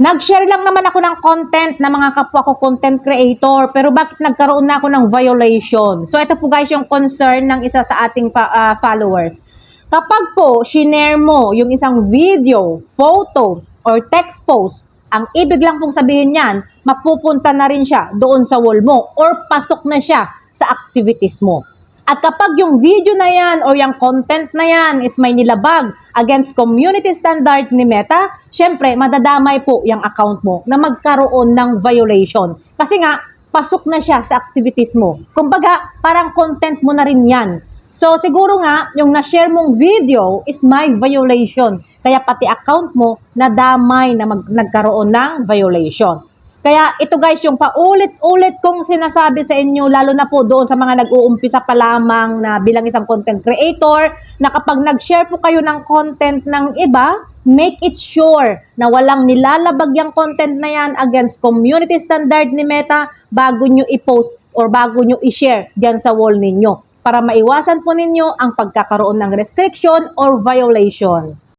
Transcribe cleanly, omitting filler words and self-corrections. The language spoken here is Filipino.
Nag-share lang naman ako ng content na mga kapwa ko content creator, pero bakit nagkaroon na ako ng violation? So ito po guys yung concern ng isa sa ating followers. Kapag po shinare mo yung isang video, photo, or text post, ang ibig lang pong sabihin niyan, mapupunta na rin siya doon sa wall mo or pasok na siya sa activities mo. At kapag yung video na yan or yung content na yan is may nilabag against community standard ni Meta, syempre madadamay po yung account mo na magkaroon ng violation. Kasi nga, pasok na siya sa activities mo. Kumbaga, parang content mo na rin yan. So siguro nga, yung na-share mong video is my violation. Kaya pati account mo, nadamay na nagkaroon ng violation. Kaya ito guys, yung paulit-ulit kong sinasabi sa inyo, lalo na po doon sa mga nag-uumpisa pa lamang na bilang isang content creator, na kapag nag-share po kayo ng content ng iba, make it sure na walang nilalabag yung content na yan against community standard ni Meta bago nyo i-post or bago nyo i-share dyan sa wall ninyo para maiwasan po ninyo ang pagkakaroon ng restriction or violation.